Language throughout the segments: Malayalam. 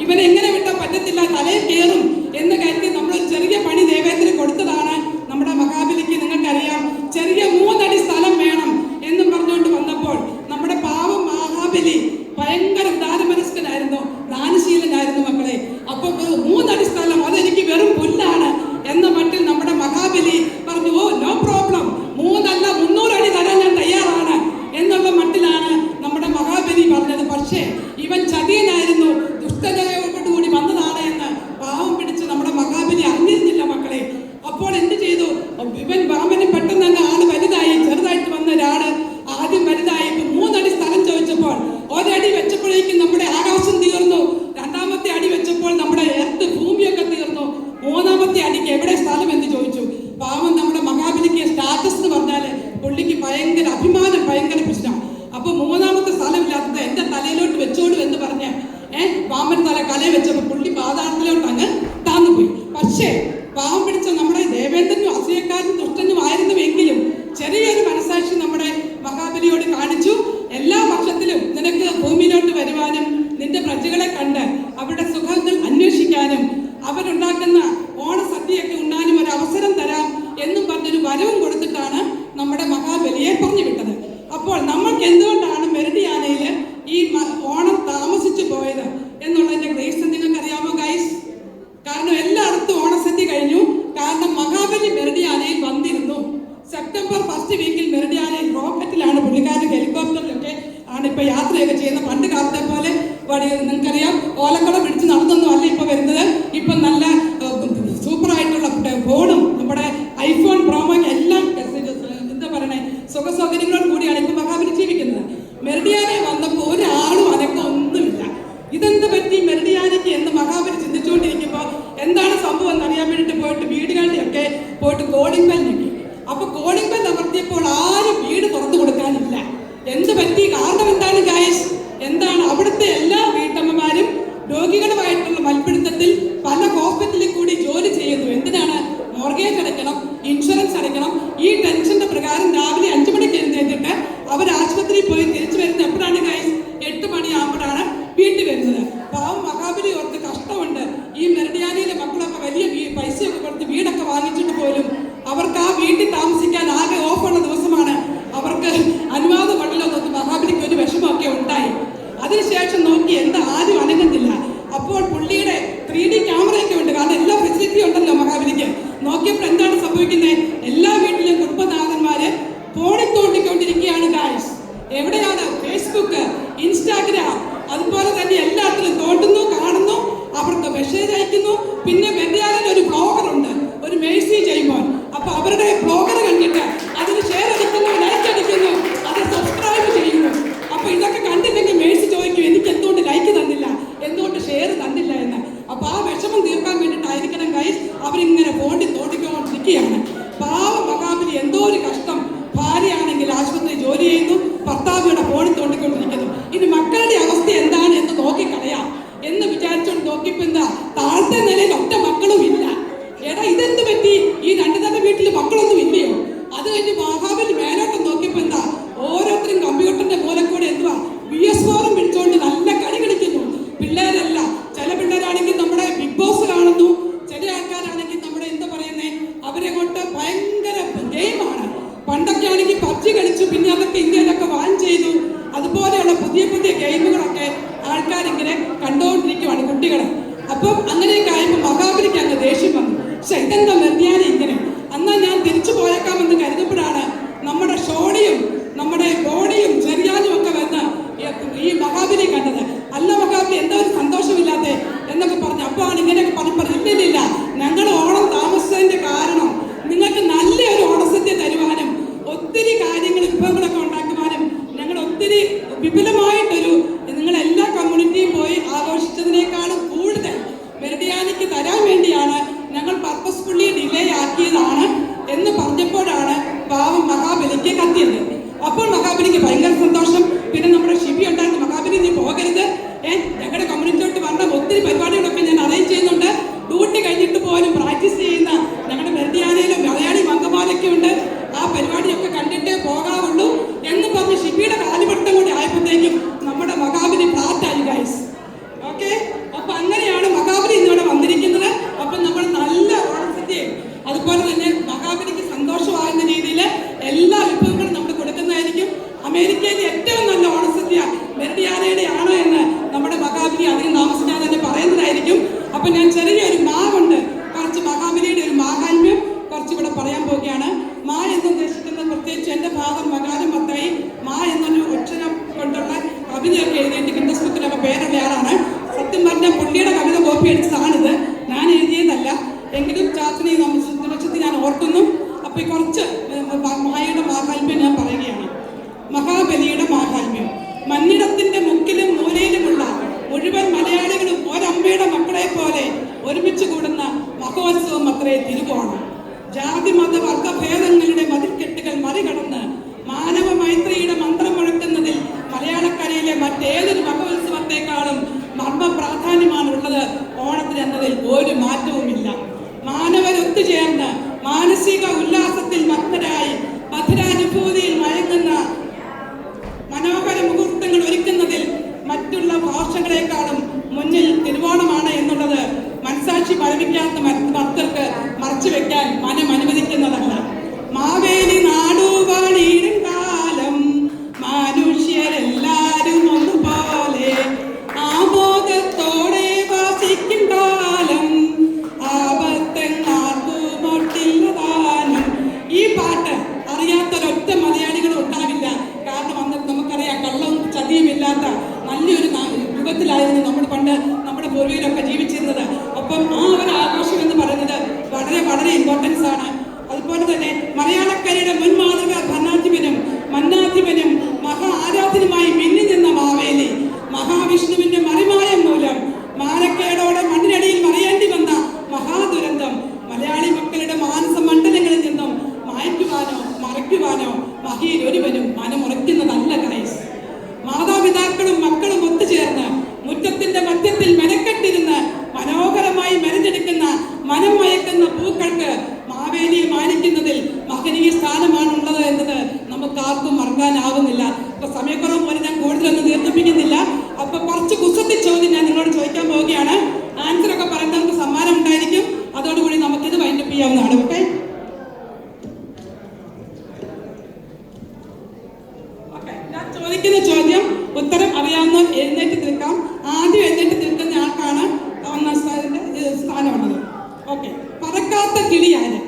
ഇവനെ എങ്ങനെ വിട്ടാൽ പറ്റത്തില്ല, തലയിൽ കയറും എന്ന് കരുതി നമ്മൾ ചെറിയ പണി ദേവേന്ദ്രന് കൊടുത്തതാണ് നമ്മുടെ മഹാബലിക്ക്. നിങ്ങൾക്കറിയാം, ചെറിയ 3 അടി സ്ഥലം വേണം എന്നും പറഞ്ഞുകൊണ്ട് വന്നപ്പോൾ നമ്മുടെ പാവം മഹാബലി ഭയങ്കര ഉദാരമനസ്കനായിരുന്നു, ദാനശീലനായിരുന്നു മക്കളെ. അപ്പൊ 3 അടി സ്ഥലം അതെനിക്ക് വെറും പുല്ലാണ് എന്ന മട്ടിൽ നമ്മുടെ മഹാബലി പറഞ്ഞു, ഓ നോ പ്രോബ്ലം, 3 അല്ല 300 അടി തരാൻ ഞാൻ തയ്യാറാണ് എന്നുള്ള മട്ടിലാണ് നമ്മുടെ മഹാബലി പറഞ്ഞത്. പക്ഷേ ഇവൻ ചതിയനായിരുന്നു, ദുഷ്ടതയോടുകൂടി വന്നതാണ് എന്ന് പാവം പിടിച്ച് നമ്മുടെ മഹാബലി അറിഞ്ഞിരുന്നില്ല മക്കളെ. അപ്പോൾ എന്ത് ചെയ്തു? ഇവൻ വാമന് പെട്ടെന്ന് തന്നെ ആള് വലുതായി, ചെറുതായിട്ട് വന്ന ഒരാള് ആദ്യം വലുതായി. 3 അടി സ്ഥലം ചോദിച്ചപ്പോൾ 1 അടി വെച്ചപ്പോഴേക്കും നമ്മുടെ ആകാശം തീർന്നു, 2ാമത്തെ അടി വെച്ചപ്പോൾ നമ്മുടെ എർത്ത് ഭൂമിയൊക്കെ തീർന്നു, 3ാമത്തെ അടിക്ക് എവിടെ സ്ഥലം എന്ന് ചോദിച്ചു. പാവം നമ്മുടെ മഹാബലിക്ക് സ്റ്റാറ്റസ് എന്ന് പറഞ്ഞാല് പുള്ളിക്ക് ഭയങ്കര അഭിമാനം, ഭയങ്കര പ്രശ്നം. അപ്പൊ 3ാമത്തെ സ്ഥലമില്ലാത്തത് എന്റെ തലയിലോട്ട് വെച്ചോളൂ എന്ന് പറഞ്ഞ് വാമൻ തല കലയിൽ വെച്ചപ്പോൾ പുള്ളി പാതാളത്തിലോട്ട് അങ്ങ് താന്നുപോയി. പക്ഷേ പാവം പിടിച്ച നമ്മുടെ ദേവേന്ദ്രനും അസൂയക്കാരനും ദുഷ്ടനും ആയിരുന്നുവെങ്കിലും ചെറിയൊരു മനസാക്ഷി നമ്മുടെ മഹാബലിയോട് കാണിച്ചു. എല്ലാ വർഷത്തിലും നിനക്ക് ഭൂമിയിലോട്ട് വരുവാനും നിന്റെ പ്രജകളെ കണ്ട് അവരുടെ സുഖങ്ങൾ അന്വേഷിക്കാനും അവരുണ്ടാക്കുന്ന ഓണസദ്യയൊക്കെ ഉണ്ണാനും ഒരു അവസരം തരാം എന്നും പറഞ്ഞൊരു വരവും കൊടുത്തിട്ടാണ് നമ്മുടെ മഹാബലിയെ പറഞ്ഞു വിട്ടത്. അപ്പോൾ നമ്മൾക്ക് എന്തുകൊണ്ടാണ് മെറിഡിയാനയിൽ ഈ ഓണം താമസിച്ചു പോയത് എന്നുള്ളതിന്റെ റീസൺ നിങ്ങൾക്ക് അറിയാമോ ഗൈസ്? കാരണം എല്ലായിടത്തും ഓണസദ്യ കഴിഞ്ഞു. കാരണം മഹാബലി മെറിഡിയാനയിൽ വന്നിരുന്നു. സെപ്റ്റംബർ 1st വീക്കിൽ മെറിഡിയാനയിൽ റോക്കറ്റിലാണ് പുള്ളിക്കാരൻ, ഹെലികോപ്റ്ററിലൊക്കെ ആണ് ഇപ്പൊ യാത്രയൊക്കെ ചെയ്യുന്ന. പണ്ട് കാലത്തെ പോലെ നിങ്ങൾക്കറിയാം ഓലക്കുളം പിടിച്ച് നടന്നൊന്നും അല്ല ഇപ്പൊ വരുന്നത്. ഇപ്പൊ നല്ല സൂപ്പറായിട്ടുള്ള ഫോണും നമ്മുടെ ഐഫോൺ പ്രോമോയ്ക്ക് എല്ലാം എന്താ പറയണേ സുഖ സൗകര്യങ്ങളോട് കൂടിയാണ് ഇപ്പൊ മഹാബലി ജീവിക്കുന്നത്. മെറിഡിയാനെ വന്നപ്പോൾ ഒരാളും അനക്കം ഒന്നുമില്ല. ഇതെന്ത് പറ്റി മെറിഡിയാനയ്ക്ക് എന്ന് മഹാബലി ചിന്തിച്ചുകൊണ്ടിരിക്കുമ്പോൾ എന്താണ് സംഭവം എന്നറിയാൻ വേണ്ടിയിട്ട് പോയിട്ട് വീടുകളിലൊക്കെ പോയിട്ട് കോളിംഗ് ബെൽ ഞെക്കി. അപ്പൊ കോളിംഗ് ബെൽ അമർത്തിയപ്പോൾ ആരും വീട് തുറന്നു കൊടുക്കാനില്ല. എന്ത് പറ്റി? കാരണം എന്താണ് ഗൈസ്? എന്താണ്? അവിടുത്തെ എല്ലാ വീട്ടമ്മമാരും രോഗികളുമായിട്ടുള്ള മൽപ്പിടുത്തത്തിൽ പല ഹോസ്പിറ്റലിൽ കൂടി ജോലി ചെയ്യുന്നു. എന്തിനാണ്? മോർഗേജ് അടയ്ക്കണം, ഇൻഷുറൻസ് അടയ്ക്കണം. ഈ ടെൻഷന്റെ പ്രകാരം രാവിലെ 5 മണിക്ക് എഴുന്നേറ്റിട്ട് അവർ ആശുപത്രിയിൽ പോയി തിരിച്ചു വരുന്നത് എപ്പോഴാണ് ഗൈസ്? 8 മണിയാകുമ്പോഴാണ് വീട്ടിൽ വരുന്നത്. പാവം മഹാബലി ഓർത്ത് കഷ്ടമുണ്ട്. ഈ മെറിഡിയാനയിലെ മക്കളൊക്കെ വലിയ പൈസയൊക്കെ കൊടുത്ത് വീടൊക്കെ വാങ്ങിച്ചിട്ട് പോലും അവർക്ക് ആ വീട്ടിൽ താമസിക്കാൻ ആകെ ഓഫുള്ള ദിവസമാണ്. അവർക്ക് അനുവാദമുണ്ടല്ലോ എന്നൊക്കെ മഹാബലിക്ക് ഒരു വിഷമമൊക്കെ ഉണ്ടായി. അതിനുശേഷം നോക്കി എന്താ ആരും അനങ്ങുന്നില്ല. അപ്പോൾ പുള്ളിയുടെ 3D ക്യാമറയൊക്കെ ഉണ്ട്, കാരണം എല്ലാ ഫെസിലിറ്റിയും ഉണ്ടല്ലോ മഹാബലിക്ക്. നോക്കിയപ്പോൾ എന്താണ് സംഭവിക്കുന്നത്? എല്ലാ വീട്ടിലും കുടുംബനാഥന്മാര് ഫോണിൽ തോണ്ടിക്കൊണ്ടിരിക്കുകയാണ് ഗായ്സ്. എവിടെയാണ്? ഫേസ്ബുക്ക്, ഇൻസ്റ്റാഗ്രാം, അതുപോലെ തന്നെ എല്ലാത്തിലും തോണ്ടുന്നു, കാണുന്നു, അവർക്ക് മെസ്സേജ് അയക്കുന്നു. പിന്നെ മെറിഡിയാനയിൽ ഒരു ബ്ലോഗർ ഉണ്ട്, ഒരു മേഴ്സി ജയ്മോൻ. അപ്പൊ അവരുടെ ബ്ലോഗർ കണ്ടിട്ട് അതിന് ഷെയർ അടിക്കുന്നു, ലൈക്ക് അടിക്കുന്നു, അത് സബ്സ്ക്രൈബ് ചെയ്യുന്നു. അപ്പൊ ഇതൊക്കെ കണ്ടില്ലെങ്കിൽ മേഴ്സി ചോദിക്കും, എനിക്ക് എന്തുകൊണ്ട് ലൈക്ക് തന്നില്ല, എന്തുകൊണ്ട് ഷെയർ തന്നില്ല എന്ന്. അപ്പൊ ആ വിഷമം തീർക്കാൻ വേണ്ടിയിട്ടായിരിക്കണം ഗൈസ് അവരിങ്ങനെ ഫോണിൽ തോണ്ടിക്കൊണ്ടിരിക്കുകയാണ്. പാവം മഹാബലി എന്തോ ഒരു കഷ്ടം. ഭാര്യയാണെങ്കിൽ ആശുപത്രി ജോലി ചെയ്യുന്നു, ഭർത്താവിയുടെ ഫോണിൽ തോണ്ടിക്കൊണ്ടിരിക്കുന്നു. ഇനി മക്കളുടെ അവസ്ഥ എന്താണ് എന്ന് നോക്കിക്കളയാം എന്ന് വിചാരിച്ചോണ്ട് നോക്കിയപ്പോ എന്താ, താഴത്തെ നിലയിൽ ഒറ്റ മക്കളും ഇല്ല. എടാ ഇതെന്ത് പറ്റി? ഈ 2 നില വീട്ടിൽ മക്കളൊന്നും ഇല്ലയോ? അത് കഴിഞ്ഞ് മഹാബലി മേലോട്ടം നോക്കിയപ്പോ എന്താ, ഓരോരുത്തരും കമ്പ്യൂട്ടറിന്റെ മൂല കൂടെ എന്തുവാ PS4 പിടിച്ചോണ്ട് നല്ല കളി കളിക്കുന്നു. പിള്ളേരല്ല, ചില പിള്ളേരാണെങ്കിൽ നമ്മുടെ ബിഗ് ബോസ് കാണുന്നു, ചില ആൾക്കാരാണെങ്കിൽ നമ്മുടെ എന്താ പറയുന്നേ അവരെ കൊണ്ട് ഭയങ്കര ഗെയിമാണ്. പണ്ടൊക്കെ ആണെങ്കിൽ PUBG കളിച്ചു, പിന്നെ അതൊക്കെ ഇന്ത്യയിലൊക്കെ ബാൻ ചെയ്തു. അതുപോലെയുള്ള പുതിയ പുതിയ ഗെയിമുകളൊക്കെ ആൾക്കാരിങ്ങനെ കണ്ടുകൊണ്ടിരിക്കുവാണ്, കുട്ടികളെ. അപ്പം അങ്ങനെയൊക്കെ ആയപ്പോൾ മഹാബലിക്ക് അങ്ങ് ദേഷ്യം വന്നു. പക്ഷെ ഇതെന്താ മെറിഡിയാന ഇങ്ങനെ? എന്നാ ഞാൻ തിരിച്ചു പോയേക്കാമെന്ന് കരുതപ്പോഴാണ് നമ്മുടെ ഷോണിയും നമ്മുടെ ബോണിയും ചെറിയാനും ഒക്കെ വന്ന് ഈ മഹാബലി കണ്ടത്. അല്ല മഹാബലി എന്താ ഒരു സന്തോഷമില്ലാതെ എന്നൊക്കെ പറഞ്ഞു. അപ്പൊ ആണ് ഇങ്ങനെയൊക്കെ പറഞ്ഞു, ഇല്ലില്ല, ഞങ്ങൾ ഓണം താമസിച്ചതിന്റെ കാരണം നിങ്ങൾക്ക് നല്ലൊരു ഓണസദ്യ തരുവാനും ഒത്തിരി കാര്യങ്ങൾ വിഭവങ്ങളൊക്കെ ഉണ്ടാക്കുവാനും ഞങ്ങൾ ഒത്തിരി വിപുലമായിട്ടൊരു നിങ്ങൾ എല്ലാ കമ്മ്യൂണിറ്റിയും പോയി ആഘോഷിച്ചതിനേക്കാളും കൂടുതൽ മെറിഡിയാനയ്ക്ക് തരാൻ വേണ്ടിയാണ് ഞങ്ങൾ പർപ്പസ്ഫുള്ളി ഡിലേ ആക്കിയതാണ് എന്ന് പറഞ്ഞപ്പോഴാണ് പാവം മഹാബലിക്ക് കത്തിയത്. അപ്പോൾ മഹാബലിക്ക് ഭയങ്കര സന്തോഷം. പിന്നെ നമ്മുടെ ഷിബി ഉണ്ടായിരുന്നു, മഹാബലി നീ പോകരുത്, ഞങ്ങളുടെ കമ്മ്യൂണിറ്റിയിലോട്ട് വന്ന ഒത്തിരി പരിപാടികളൊക്കെ ഞാൻ അറേഞ്ച് ചെയ്യുന്നുണ്ട്. ഡ്യൂട്ടി കഴിഞ്ഞിട്ട് പോലും പ്രാക്ടീസ് ചെയ്യുന്ന ഞങ്ങളുടെ മെറിഡിയാനയിലും മലയാളി മംഗമാലൊക്കെ ഉണ്ട്, ആ പരിപാടിയൊക്കെ കണ്ടിട്ടേ പോകാവുള്ളൂ എന്ന് പറഞ്ഞ് ഷിബിയുടെ കാലുപിടുത്തം കൂടി ആയപ്പോഴത്തേക്കും നമ്മുടെ മഹാബലി ഫ്ലാറ്റായി ഗൈസ്. ഓക്കെ, അപ്പൊ അങ്ങനെ ഏറ്റവും നല്ല ഓണസദ്യ മെറിഡിയാനയുടെ ആണ് എന്ന് നമ്മുടെ മഹാബലി അധികം താമസിക്കാതെ തന്നെ പറയുന്നതായിരിക്കും. അപ്പൊ ഞാൻ ചെറിയൊരു മാ കൊണ്ട് കുറച്ച് മഹാബലിയുടെ ഒരു മാഹാത്മ്യം കുറച്ച് ഇവിടെ പറയാൻ പോവുകയാണ്. മാ എന്ന് ഉദ്ദേശിക്കുന്നത് പ്രത്യേകിച്ച് എൻ്റെ ഫാദർ മകാരം മത്തായി മാ എന്നൊരു അക്ഷരം കൊണ്ടുള്ള കവിതയൊക്കെ എഴുതിയിട്ട് ഗിന്നസ് ബുക്കിലൊക്കെ പേരുള്ള ആളാണ്. സത്യം പറഞ്ഞാൽ പുള്ളിയുടെ കവിത കോപ്പി അടിച്ചതാണിത്, ഞാൻ എഴുതിയതല്ല. എങ്കിലും ചാത്തിനെ നിമിഷത്തിൽ ഞാൻ ഓർക്കുന്നു. അപ്പൊ കുറച്ച് മായയുടെ മാഹാത്മ്യം ഞാൻ പറയുകയാണ്. മഹാബലിയുടെ മാഹാത്മ്യം. മന്നിടത്തിന്റെ മുക്കിലും മൂലയിലുമുള്ള മുഴുവൻ മലയാളികളും ഒരമ്മയുടെ മക്കളെ പോലെ ഒരുമിച്ച് കൂടുന്ന മഹോത്സവം അത്രേ തിരുവോണം. ജാതി മത വർഗഭേദങ്ങളുടെ മതിൽക്കെട്ടുകൾ മറികടന്ന് മാനവ മൈത്രിയുടെ മന്ത്രം മുഴക്കുന്നതിൽ മലയാളക്കരയിലെ മറ്റേതൊരു മഹോത്സവത്തെക്കാളും മർമ്മ പ്രാധാന്യമാണുള്ളത് ഓണത്തിന് എന്നതിൽ ഒരു മാറ്റവുമില്ല. മാനവരൊത്തുചേർന്ന് മാനസിക ഉല്ലാസത്തിൽ മഗ്നരായി മധുരാനുഭൂതിയിൽ മയങ്ങുന്ന മനോഹര മുഹൂർത്തങ്ങൾ ഒരുക്കുന്നതിൽ മറ്റുള്ള ഭാഷകളെക്കാളും മുന്നിൽ തിരുവോണമാണ് എന്നുള്ളത് മനസാക്ഷി പഴവിക്കാത്ത ഭക്തർക്ക് മറച്ചു വെക്കാൻ മനം അനുവദിക്കുന്നതല്ല. മാവേലി നാടുവാണീടും കാലം മനുഷ്യരെല്ലാരും ഒന്നുപോലെ ആമോദത്തോടെ വാസിക്കും കാലം ആപത്തെങ്ങാർക്കുമൊട്ടില്ലതാനും. ഈ പാട്ട് അറിയാത്തൊരൊറ്റ മലയാളികളും ഉണ്ടാവില്ല. കാരണം അന്ന് നമുക്കറിയാം, കള്ളവും ചതിയും ഇല്ലാത്ത നല്ലൊരു യുഗത്തിലായിരുന്നു നമ്മൾ പണ്ട് നമ്മുടെ പൂർവ്വികരൊക്കെ ജീവിച്ചിരുന്നത്. അപ്പം ആ ഒരു ആഘോഷം എന്ന് പറയുന്നത് വളരെ വളരെ ഇമ്പോർട്ടൻസ് ആണ്. അതുപോലെ തന്നെ മലയാളക്കരയുടെ മുൻ മാതൃക ഭരണാധിപനും മന്നാധിപനും മഹാ ആരാധനുമായി മിന്നി നിന്ന മാവേലി മഹാവിഷ്ണുവിന്റെ മറിമായം മൂലം മാനക്കേടോടെ മണ്ണിനടിയിൽ മറിയേണ്ടി വന്ന മഹാദുരന്തം മലയാളി മക്കളുടെ മാനസ മണ്ഡലങ്ങളിൽ നിന്നും മായ്ക്കുവാനോ മറയ്ക്കുവാനോ മഹിയിൽ ഒരുവനും മനമുറയ്ക്കുന്നതല്ല ഗൈസ്. മാതാപിതാക്കളും മക്കളും ഒത്തുചേർന്ന് മുറ്റത്തിന്റെ മധ്യത്തിൽ മെനക്കെട്ടിരുന്ന് മനോഹരമായി മെനഞ്ഞെടുക്കുന്ന മനം മയക്കുന്ന പൂക്കൾക്ക് മാവേലിയെ മാനിക്കുന്നതിൽ മഹനീയ സ്ഥാനമാണുള്ളത് എന്നത് നമുക്ക് ആർക്കും മറക്കാനാവുന്നില്ല. അപ്പൊ സമയക്കുറവ് പോലെ ഞാൻ കൂടുതലൊന്നും ദീർഘിപ്പിക്കുന്നില്ല. അപ്പൊ കുറച്ച് കുസൃതി ചോദ്യം ഞാൻ നിങ്ങളോട് ചോദിക്കാൻ പോവുകയാണ്. ആൻസർ ഒക്കെ പറയുന്നവർക്ക് സമ്മാനം ഉണ്ടായിരിക്കും. അതോടുകൂടി നമുക്കിത് വൈൻഡപ്പ് ചെയ്യാവുന്നതാണ്. ഓക്കെ, ഞാൻ ചോദിക്കുന്ന ചോദ്യം ഉത്തരം അറിയാവുന്ന എഴുന്നേറ്റ് നിൽക്കാം. ആദ്യം എഴുന്നേറ്റ് നിൽക്കുന്ന ആൾക്കാണ് ഒന്നാം സ്ഥാനമുള്ളത്. ഓക്കെ, പറക്കാത്ത കിളി ആര്?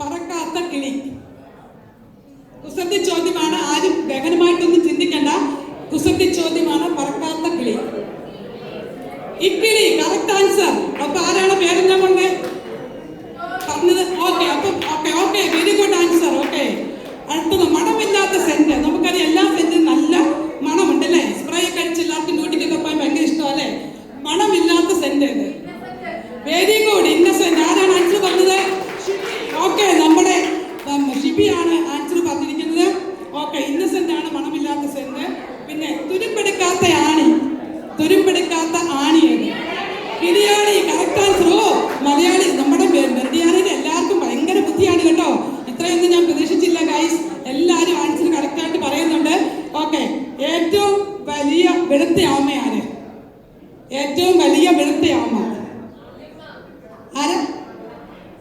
പറക്കാത്ത കിളി കുസൃതി ചോദ്യമാണ്. ആരും ഗഹനമായിട്ടൊന്നും ചിന്തിക്കണ്ട. കുസൃതി ചോദ്യമാണ്. പറക്കാത്ത കിളി. ഇക്കിളി കറക്റ്റ് ആൻസർ. അപ്പൊ ആരാണ് പേരെന്താ കൊണ്ടേ പറഞ്ഞത്? ഓക്കെ, അപ്പൊ okay very good answer. Okay, അടുത്തത് മണമില്ലാത്ത സെന്റ്. നമുക്കറിയാം എല്ലാ സെന്റും നല്ല മണമുണ്ട് അല്ലേ? സ്പ്രേ ഒക്കെ അടിച്ച് എല്ലാവർക്കും ഡ്യൂട്ടിക്കൊക്കെ പോയി ഭയങ്കര ഇഷ്ടമല്ലേ? മണമില്ലാത്ത സെന്റ്. Very good, Innocent. ആരാണ് ആൻസർ പറഞ്ഞത്? ഓക്കെ, നമ്മുടെ ഷിബിയാണ് ആൻസർ പറഞ്ഞിരിക്കുന്നത്. ഓക്കെ, ഇന്നസെന്റ് ആണ് മണമില്ലാത്ത സെന്റ്. പിന്നെ തുരുമ്പെടുക്കാത്ത ആണി. തുരുമ്പെടുക്കാത്ത ആണിയാണ് കിളിയാണി. Correct answer. ഓ, മലയാളി നമ്മുടെ മെറിഡിയാനയിൽ എല്ലാവർക്കും ഭയങ്കര ബുദ്ധിയാണ് കേട്ടോ. ഇത്രയൊന്നും ഞാൻ പ്രതീക്ഷിച്ചില്ല ഗൈസ്. എല്ലാവരും ആൻസർ കറക്റ്റ് ആയിട്ട് പറയുന്നുണ്ട്. ഓക്കെ, ഏറ്റവും വലിയ വെളുത്ത ആമയാണ്? ഏറ്റവും വലിയ വെളുത്ത ആമ ആര്?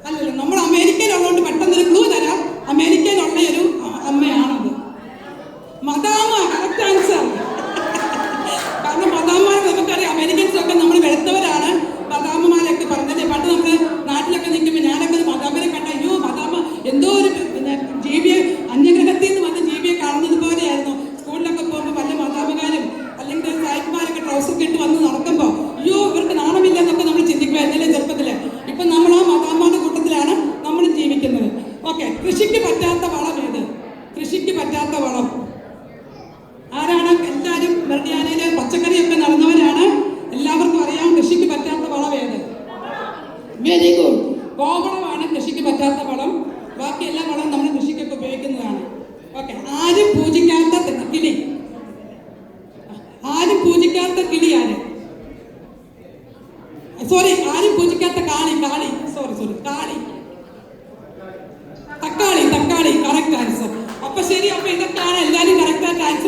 അല്ലല്ലോ, നമ്മൾ അമേരിക്കയിലുള്ളതുകൊണ്ട് പെട്ടെന്നൊരു ക്ലൂ തരാം. അമേരിക്കയിലുള്ള ഒരു അമ്മയാണത്. മദാമ. Correct answer. കാരണം മദാമമാരെ നമുക്കറിയാം, അമേരിക്കൻസ് ഒക്കെ നമ്മൾ വെളുത്തവരാണ്. മദാമമാരൊക്കെ പറഞ്ഞല്ലേ പണ്ട് നമ്മുടെ നാട്ടിലൊക്കെ നിൽക്കുമ്പോൾ ഞാനൊക്കെ മദാമരെ കണ്ട അയ്യോ മദാമ എന്തോ ഒരു ജീവിയെ അന്യഗ്രഹത്തിൽ നിന്ന് വന്ന ജീവിയെ കാണുന്നത് പോലെയായിരുന്നു. സ്കൂളിലൊക്കെ പോകുമ്പോൾ പല മദാമകാരും അല്ലെങ്കിൽ സായിപ്പുമാരൊക്കെ ട്രൗസർ കെട്ട് വന്ന് നടക്കുമ്പോൾ അയ്യോ ഇവർക്ക് നാണമില്ല എന്നൊക്കെ നമ്മൾ ചിന്തിക്കുമായിരുന്നല്ലേ ചെറുപ്പത്തില്. ഇപ്പൊ നമ്മൾ ആ മദാമയുടെ കൂട്ടത്തിലാണ് നമ്മൾ ജീവിക്കുന്നത്. ഓക്കെ, കൃഷിക്ക് പറ്റാത്ത വളം ഏത്? കൃഷിക്ക് പറ്റാത്ത വളം ആരാണ്? എല്ലാവരും മെറിഡിയാനയില് പച്ചക്കറിയൊക്കെ നടന്നവരാണ്. എല്ലാവർക്കും അറിയാം കൃഷിക്ക് പറ്റാത്ത വളം ഏത്? വെരി ഗുഡ്, കോവളമാണ് കൃഷിക്ക് പറ്റാത്ത വളം. ബാക്കി എല്ലാ വളവും നമ്മൾ കൃഷിക്കൊക്കെ ഉപയോഗിക്കുന്നതാണ്. ഓക്കെ, ആരും പൂജിക്കാത്ത കിളി. ആരും പൂജിക്കാത്ത കിളി ആര്? സോറി, ആരും പൂജിക്കാത്ത കാളി. കാളി കാളി. തക്കാളി. Correct answer. അപ്പൊ ശരി, അപ്പൊ ഇതൊക്കെയാണ് എല്ലാവരും കറക്റ്റ് ആൻസർ